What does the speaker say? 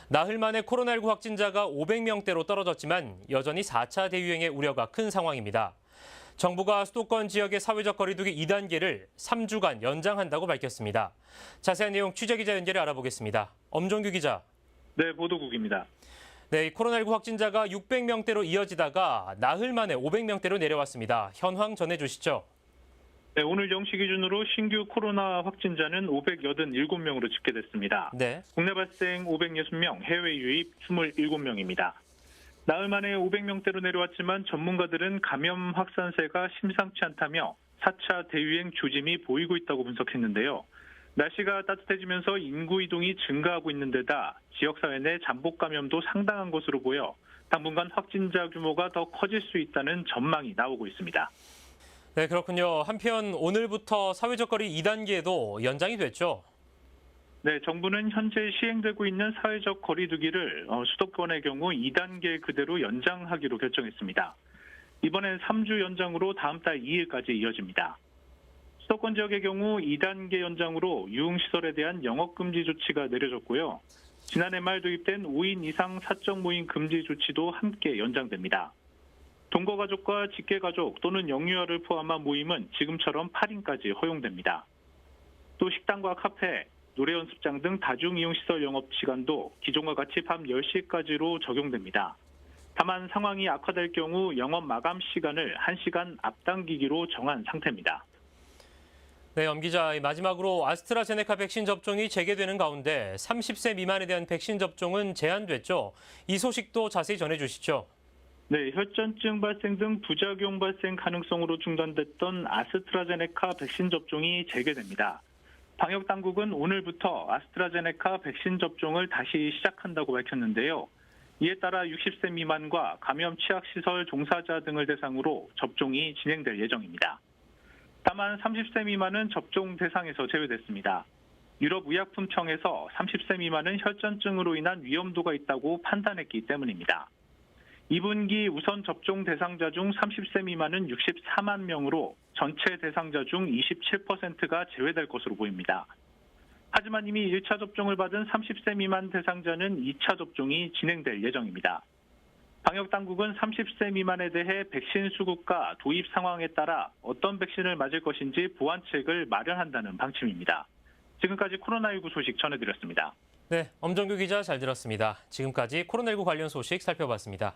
나흘 만에 코로나19 확진자가 500명대로 떨어졌지만 여전히 4차 대유행의 우려가 큰 상황입니다. 정부가 수도권 지역의 사회적 거리두기 2단계를 3주간 연장한다고 밝혔습니다. 자세한 내용 취재기자 연결해 알아보겠습니다. 엄종규 기자. 네, 보도국입니다. 네, 코로나19 확진자가 600명대로 이어지다가 나흘 만에 500명대로 내려왔습니다. 현황 전해주시죠. 네, 오늘 0시 기준으로 신규 코로나 확진자는 587명으로 집계됐습니다. 네. 국내 발생 560명, 해외 유입 27명입니다. 나흘 만에 500명대로 내려왔지만 전문가들은 감염 확산세가 심상치 않다며 4차 대유행 조짐이 보이고 있다고 분석했는데요. 날씨가 따뜻해지면서 인구 이동이 증가하고 있는 데다 지역사회 내 잠복 감염도 상당한 것으로 보여 당분간 확진자 규모가 더 커질 수 있다는 전망이 나오고 있습니다. 네, 그렇군요. 한편 오늘부터 사회적 거리 2단계도 연장이 됐죠? 네, 정부는 현재 시행되고 있는 사회적 거리두기를 수도권의 경우 2단계 그대로 연장하기로 결정했습니다. 이번엔 3주 연장으로 다음 달 2일까지 이어집니다. 수도권 지역의 경우 2단계 연장으로 유흥시설에 대한 영업금지 조치가 내려졌고요. 지난해 말 도입된 5인 이상 사적 모임 금지 조치도 함께 연장됩니다. 동거가족과 직계가족 또는 영유아를 포함한 모임은 지금처럼 8인까지 허용됩니다. 또 식당과 카페, 노래 연습장 등 다중이용시설 영업시간도 기존과 같이 밤 10시까지로 적용됩니다. 다만 상황이 악화될 경우 영업 마감 시간을 1시간 앞당기기로 정한 상태입니다. 네, 엄 기자, 마지막으로 아스트라제네카 백신 접종이 재개되는 가운데 30세 미만에 대한 백신 접종은 제한됐죠. 이 소식도 자세히 전해주시죠. 네, 혈전증 발생 등 부작용 발생 가능성으로 중단됐던 아스트라제네카 백신 접종이 재개됩니다. 방역당국은 오늘부터 아스트라제네카 백신 접종을 다시 시작한다고 밝혔는데요. 이에 따라 60세 미만과 감염 취약시설 종사자 등을 대상으로 접종이 진행될 예정입니다. 다만 30세 미만은 접종 대상에서 제외됐습니다. 유럽의약품청에서 30세 미만은 혈전증으로 인한 위험도가 있다고 판단했기 때문입니다. 2분기 우선 접종 대상자 중 30세 미만은 64만 명으로 전체 대상자 중 27%가 제외될 것으로 보입니다. 하지만 이미 1차 접종을 받은 30세 미만 대상자는 2차 접종이 진행될 예정입니다. 방역당국은 30세 미만에 대해 백신 수급과 도입 상황에 따라 어떤 백신을 맞을 것인지 보완책을 마련한다는 방침입니다. 지금까지 코로나19 소식 전해드렸습니다. 네, 엄정규 기자 잘 들었습니다. 지금까지 코로나19 관련 소식 살펴봤습니다.